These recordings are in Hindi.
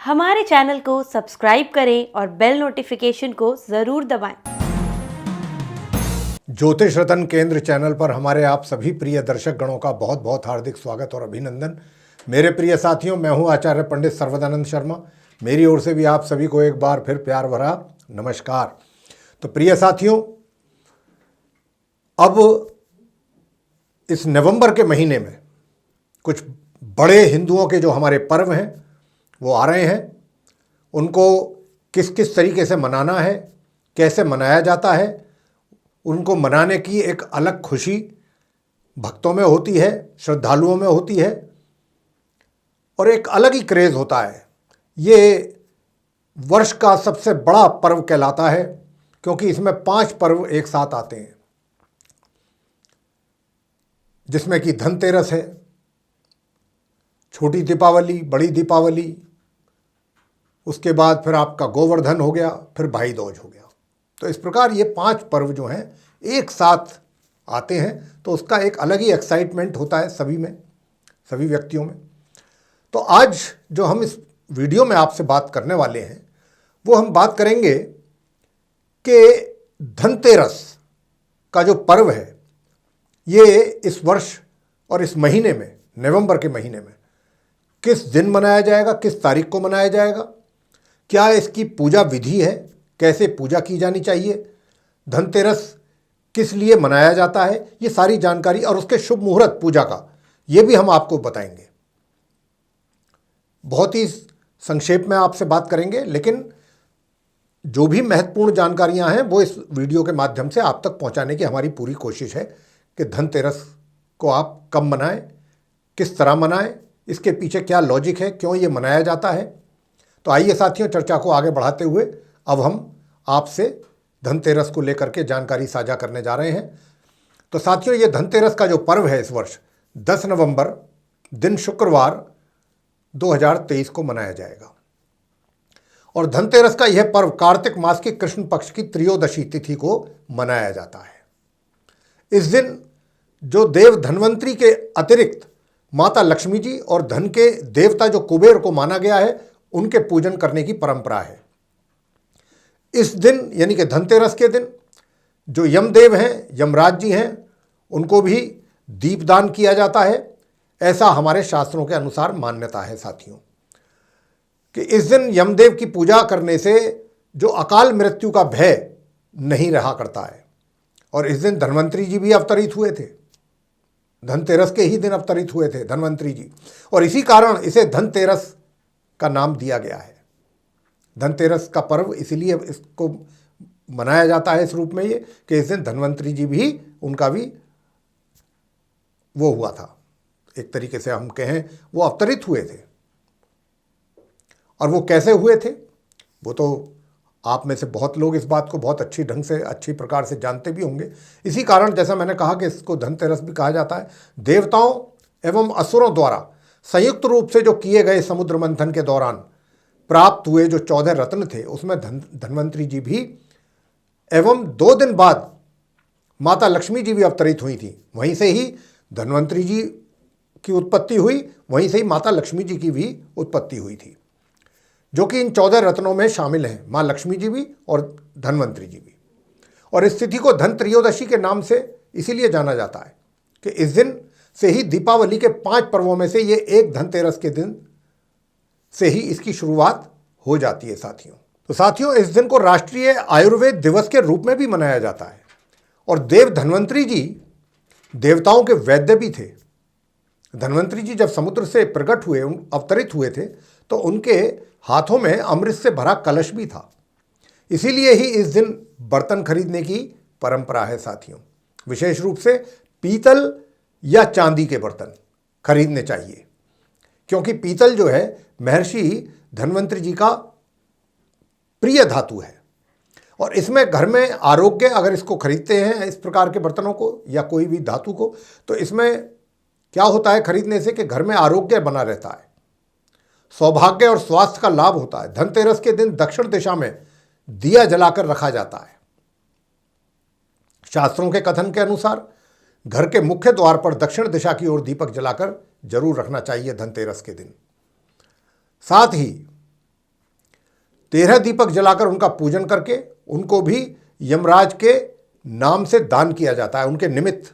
हमारे चैनल को सब्सक्राइब करें और बेल नोटिफिकेशन को ज़रूर दबाएं। ज्योतिष रतन केंद्र चैनल पर हमारे आप सभी प्रिय दर्शक गणों का बहुत बहुत हार्दिक स्वागत और अभिनंदन। मेरे प्रिय साथियों, मैं हूं आचार्य पंडित सर्वदानंद शर्मा। मेरी ओर से भी आप सभी को एक बार फिर प्यार भरा नमस्कार। तो प्रिय साथियों, अब इस नवंबर के महीने में कुछ बड़े हिंदुओं के जो हमारे पर्व हैं वो आ रहे हैं। उनको किस किस तरीके से मनाना है, कैसे मनाया जाता है, उनको मनाने की एक अलग खुशी भक्तों में होती है, श्रद्धालुओं में होती है और एक अलग ही क्रेज़ होता है। ये वर्ष का सबसे बड़ा पर्व कहलाता है क्योंकि इसमें 5 पर्व एक साथ आते हैं, जिसमें कि धनतेरस है, छोटी दीपावली, बड़ी दीपावली, उसके बाद फिर आपका गोवर्धन हो गया, फिर भाई दूज हो गया। तो इस प्रकार ये 5 पर्व जो हैं एक साथ आते हैं, तो उसका एक अलग ही एक्साइटमेंट होता है सभी में, सभी व्यक्तियों में। तो आज जो हम इस वीडियो में आपसे बात करने वाले हैं वो हम बात करेंगे कि धनतेरस का जो पर्व है ये इस वर्ष और इस महीने में, नवंबर के महीने में किस दिन मनाया जाएगा, किस तारीख को मनाया जाएगा, क्या इसकी पूजा विधि है, कैसे पूजा की जानी चाहिए, धनतेरस किस लिए मनाया जाता है, ये सारी जानकारी और उसके शुभ मुहूर्त पूजा का ये भी हम आपको बताएंगे। बहुत ही संक्षेप में आपसे बात करेंगे, लेकिन जो भी महत्वपूर्ण जानकारियां हैं वो इस वीडियो के माध्यम से आप तक पहुंचाने की हमारी पूरी कोशिश है कि धनतेरस को आप कब मनाएं, किस तरह मनाएं, इसके पीछे क्या लॉजिक है, क्यों ये मनाया जाता है। तो आइए साथियों, चर्चा को आगे बढ़ाते हुए अब हम आपसे धनतेरस को लेकर के जानकारी साझा करने जा रहे हैं। तो साथियों, ये धनतेरस का जो पर्व है इस वर्ष 10 नवंबर दिन शुक्रवार 2023 को मनाया जाएगा। और धनतेरस का यह पर्व कार्तिक मास की कृष्ण पक्ष की त्रयोदशी तिथि को मनाया जाता है। इस दिन जो देव धनवंतरी के अतिरिक्त माता लक्ष्मी जी और धन के देवता जो कुबेर को माना गया है, उनके पूजन करने की परंपरा है। इस दिन यानी कि धनतेरस के दिन जो यमदेव हैं, यमराज जी हैं, उनको भी दीपदान किया जाता है। ऐसा हमारे शास्त्रों के अनुसार मान्यता है साथियों, कि इस दिन यमदेव की पूजा करने से जो अकाल मृत्यु का भय नहीं रहा करता है। और इस दिन धन्वंतरी जी भी अवतरित हुए थे, धनतेरस के ही दिन अवतरित हुए थे धन्वंतरी जी, और इसी कारण इसे धनतेरस का नाम दिया गया है। धनतेरस का पर्व इसीलिए इसको मनाया जाता है इस रूप में ये कि इस दिन धन्वंतरी जी भी, उनका भी वो हुआ था, एक तरीके से हम कहें वो अवतरित हुए थे। और वो कैसे हुए थे वो तो आप में से बहुत लोग इस बात को बहुत अच्छी ढंग से, अच्छी प्रकार से जानते भी होंगे। इसी कारण जैसा मैंने कहा कि इसको धनतेरस भी कहा जाता है। देवताओं एवं असुरों द्वारा संयुक्त रूप से जो किए गए समुद्र मंथन के दौरान प्राप्त हुए जो 14 रत्न थे, उसमें धन्वंतरी जी भी एवं 2 दिन बाद माता लक्ष्मी जी भी अवतरित हुई थी। वहीं से ही धन्वंतरी जी की उत्पत्ति हुई, वहीं से ही माता लक्ष्मी जी की भी उत्पत्ति हुई थी, जो कि इन 14 रत्नों में शामिल हैं, माँ लक्ष्मी जी भी और धन्वंतरी जी भी। और इस तिथि को धन त्रयोदशी के नाम से इसीलिए जाना जाता है कि इस दिन से ही दीपावली के 5 पर्वों में से ये एक धनतेरस के दिन से ही इसकी शुरुआत हो जाती है साथियों। तो साथियों, इस दिन को राष्ट्रीय आयुर्वेद दिवस के रूप में भी मनाया जाता है। और देव धन्वंतरी जी देवताओं के वैद्य भी थे। धन्वंतरी जी जब समुद्र से प्रकट हुए, अवतरित हुए थे, तो उनके हाथों में अमृत से भरा कलश भी था। इसीलिए ही इस दिन बर्तन खरीदने की परंपरा है साथियों। विशेष रूप से पीतल या चांदी के बर्तन खरीदने चाहिए, क्योंकि पीतल जो है महर्षि धन्वंतरी जी का प्रिय धातु है। और इसमें घर में आरोग्य, अगर इसको खरीदते हैं इस प्रकार के बर्तनों को या कोई भी धातु को, तो इसमें क्या होता है खरीदने से कि घर में आरोग्य बना रहता है, सौभाग्य और स्वास्थ्य का लाभ होता है। धनतेरस के दिन दक्षिण दिशा में दिया जलाकर रखा जाता है। शास्त्रों के कथन के अनुसार घर के मुख्य द्वार पर दक्षिण दिशा की ओर दीपक जलाकर जरूर रखना चाहिए धनतेरस के दिन। साथ ही 13 दीपक जलाकर उनका पूजन करके उनको भी यमराज के नाम से दान किया जाता है, उनके निमित्त।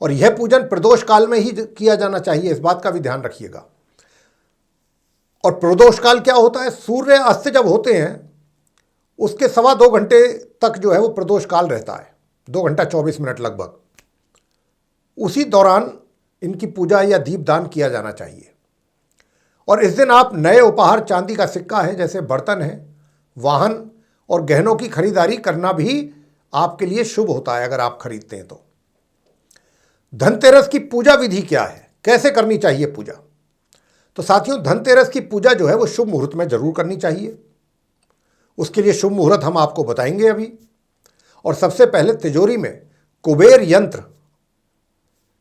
और यह पूजन प्रदोष काल में ही किया जाना चाहिए, इस बात का भी ध्यान रखिएगा। और प्रदोष काल क्या होता है? सूर्य अस्त जब होते हैं उसके 2.25 घंटे तक जो है वो प्रदोष काल रहता है, 2 घंटा 24 मिनट लगभग। उसी दौरान इनकी पूजा या दीपदान किया जाना चाहिए। और इस दिन आप नए उपहार, चांदी का सिक्का है, जैसे बर्तन है, वाहन और गहनों की खरीदारी करना भी आपके लिए शुभ होता है अगर आप खरीदते हैं तो। धनतेरस की पूजा विधि क्या है, कैसे करनी चाहिए पूजा? तो साथियों, धनतेरस की पूजा जो है वो शुभ मुहूर्त में जरूर करनी चाहिए। उसके लिए शुभ मुहूर्त हम आपको बताएंगे अभी। और सबसे पहले तिजोरी में कुबेर यंत्र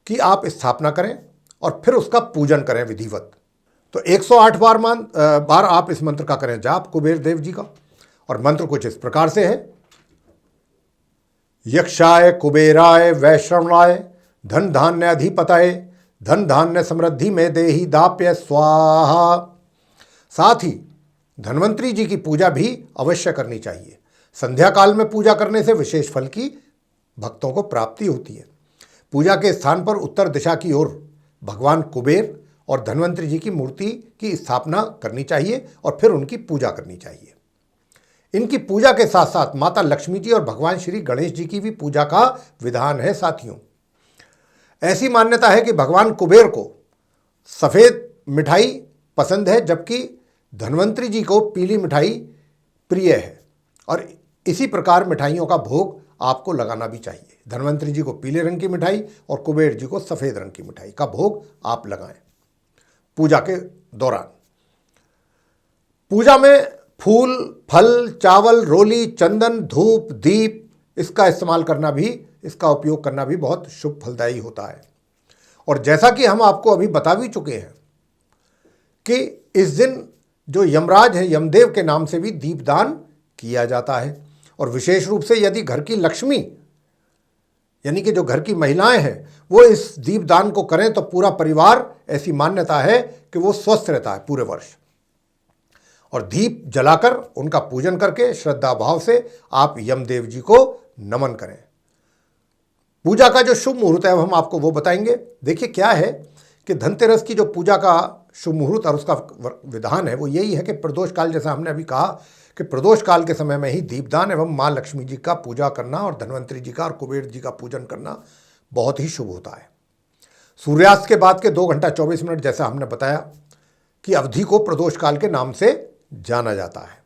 की आप स्थापना करें और फिर उसका पूजन करें विधिवत। तो 108 बार आप इस मंत्र का करें जाप कुबेर देव जी का। और मंत्र कुछ इस प्रकार से है: यक्षाय कुबेराय वैश्रवणाय धन धान्य अधिपतये धन धान्य समृद्धि में देहि दाप्य स्वाहा। साथ ही धन्वंतरी जी की पूजा भी अवश्य करनी चाहिए। संध्या काल में पूजा करने से विशेष फल की भक्तों को प्राप्ति होती है। पूजा के स्थान पर उत्तर दिशा की ओर भगवान कुबेर और धन्वंतरी जी की मूर्ति की स्थापना करनी चाहिए और फिर उनकी पूजा करनी चाहिए। इनकी पूजा के साथ साथ माता लक्ष्मी जी और भगवान श्री गणेश जी की भी पूजा का विधान है। साथियों, ऐसी मान्यता है कि भगवान कुबेर को सफ़ेद मिठाई पसंद है, जबकि धन्वंतरी जी को पीली मिठाई प्रिय है। और इसी प्रकार मिठाइयों का भोग आपको लगाना भी चाहिए। धन्वंतरी जी को पीले रंग की मिठाई और कुबेर जी को सफ़ेद रंग की मिठाई का भोग आप लगाएं पूजा के दौरान। पूजा में फूल, फल, चावल, रोली, चंदन, धूप, दीप इसका इस्तेमाल करना भी, इसका उपयोग करना भी बहुत शुभ फलदायी होता है। और जैसा कि हम आपको अभी बता भी चुके हैं कि इस दिन जो यमराज है, यमदेव के नाम से भी दीपदान किया जाता है। और विशेष रूप से यदि घर की लक्ष्मी यानी कि जो घर की महिलाएं हैं वो इस दीपदान को करें तो पूरा परिवार, ऐसी मान्यता है कि वो स्वस्थ रहता है पूरे वर्ष। और दीप जलाकर उनका पूजन करके श्रद्धा भाव से आप यमदेव जी को नमन करें। पूजा का जो शुभ मुहूर्त है हम आपको वो बताएंगे। देखिए क्या है कि धनतेरस की जो पूजा का शुभ मुहूर्त और उसका विधान है वो यही है कि प्रदोष काल, जैसा हमने अभी कहा कि प्रदोष काल के समय में ही दीपदान एवं माँ लक्ष्मी जी का पूजा करना और धन्वंतरी जी का और कुबेर जी का पूजन करना बहुत ही शुभ होता है। सूर्यास्त के बाद के 2 घंटा 24 मिनट, जैसा हमने बताया कि अवधि को प्रदोष काल के नाम से जाना जाता है।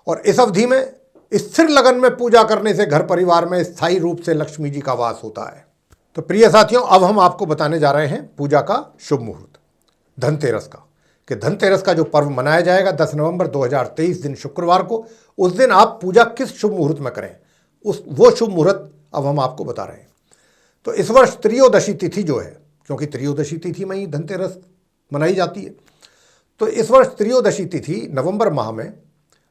और इस अवधि में स्थिर लगन में पूजा करने से घर परिवार में स्थायी रूप से लक्ष्मी जी का वास होता है। तो प्रिय साथियों, अब हम आपको बताने जा रहे हैं पूजा का शुभ मुहूर्त धनतेरस का, कि धनतेरस का जो पर्व मनाया जाएगा 10 नवंबर 2023 दिन शुक्रवार को, उस दिन आप पूजा किस शुभ मुहूर्त में करें, वो शुभ मुहूर्त अब हम आपको बता रहे हैं। तो इस वर्ष त्रयोदशी तिथि जो है, क्योंकि त्रयोदशी तिथि में ही धनतेरस मनाई जाती है, तो इस वर्ष त्रयोदशी तिथि नवंबर माह में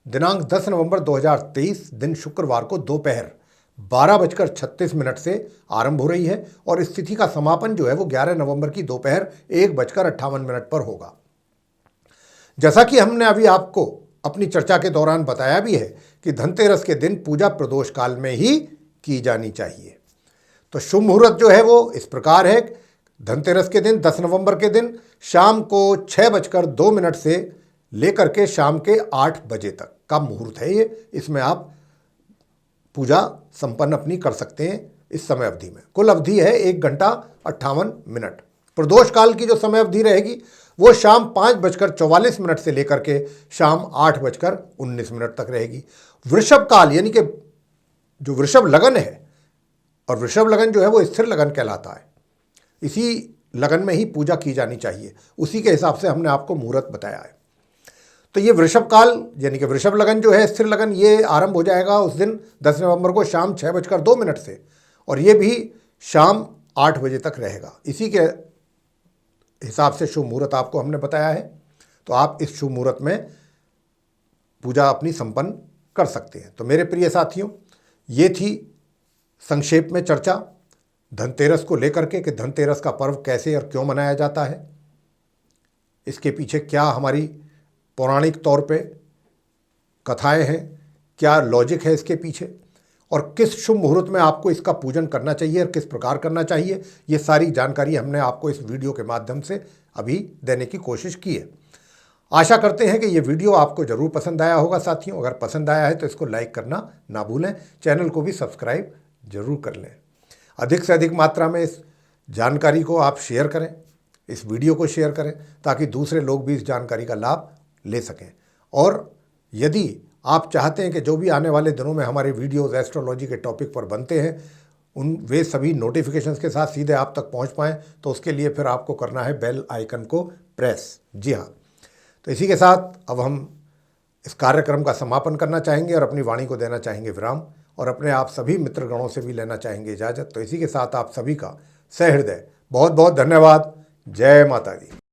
दिनांक 10 नवंबर 2023 दिन शुक्रवार को दोपहर 12:36 से आरंभ हो रही है। और इस तिथि का समापन जो है वो 11 नवंबर की दोपहर 1:58 पर होगा। जैसा कि हमने अभी आपको अपनी चर्चा के दौरान बताया भी है कि धनतेरस के दिन पूजा प्रदोष काल में ही की जानी चाहिए। तो शुभ मुहूर्त जो है वो इस प्रकार है: धनतेरस के दिन 10 नवंबर के दिन शाम को 6:02 से लेकर के शाम के 8 बजे तक का मुहूर्त है ये। इसमें आप पूजा संपन्न अपनी कर सकते हैं इस समय अवधि में। कुल अवधि है 1 घंटा 58 प्रदोष काल की जो समय अवधि रहेगी वो शाम 5:44 से लेकर के शाम 8:19 तक रहेगी। वृषभ काल यानी कि जो वृषभ लगन है, और वृषभ लगन जो है वो स्थिर लगन कहलाता है, इसी लगन में ही पूजा की जानी चाहिए। उसी के हिसाब से हमने आपको मुहूर्त बताया है। तो ये वृषभ काल यानी कि वृषभ लगन जो है, स्थिर लगन, ये आरंभ हो जाएगा उस दिन 10 नवंबर को शाम 6:02 से, और ये भी शाम 8 बजे तक रहेगा। इसी के हिसाब से शुभ मुहूर्त आपको हमने बताया है। तो आप इस शुभ मुहूर्त में पूजा अपनी संपन्न कर सकते हैं। तो मेरे प्रिय साथियों, ये थी संक्षेप में चर्चा धनतेरस को लेकर के कि धनतेरस का पर्व कैसे और क्यों मनाया जाता है, इसके पीछे क्या हमारी पौराणिक तौर पे कथाएं हैं, क्या लॉजिक है इसके पीछे, और किस शुभ मुहूर्त में आपको इसका पूजन करना चाहिए और किस प्रकार करना चाहिए, ये सारी जानकारी हमने आपको इस वीडियो के माध्यम से अभी देने की कोशिश की है। आशा करते हैं कि ये वीडियो आपको ज़रूर पसंद आया होगा साथियों। अगर पसंद आया है तो इसको लाइक करना ना भूलें, चैनल को भी सब्सक्राइब जरूर कर लें। अधिक से अधिक मात्रा में इस जानकारी को आप शेयर करें, इस वीडियो को शेयर करें, ताकि दूसरे लोग भी इस जानकारी का लाभ ले सकें। और यदि आप चाहते हैं कि जो भी आने वाले दिनों में हमारे वीडियोज़ एस्ट्रोलॉजी के टॉपिक पर बनते हैं वे सभी नोटिफिकेशंस के साथ सीधे आप तक पहुंच पाएँ, तो उसके लिए फिर आपको करना है बेल आइकन को प्रेस। जी हाँ, तो इसी के साथ अब हम इस कार्यक्रम का समापन करना चाहेंगे और अपनी वाणी को देना चाहेंगे विराम, और अपने आप सभी मित्रगणों से भी लेना चाहेंगे इजाज़त। तो इसी के साथ आप सभी का सहृदय बहुत बहुत धन्यवाद। जय माता दी।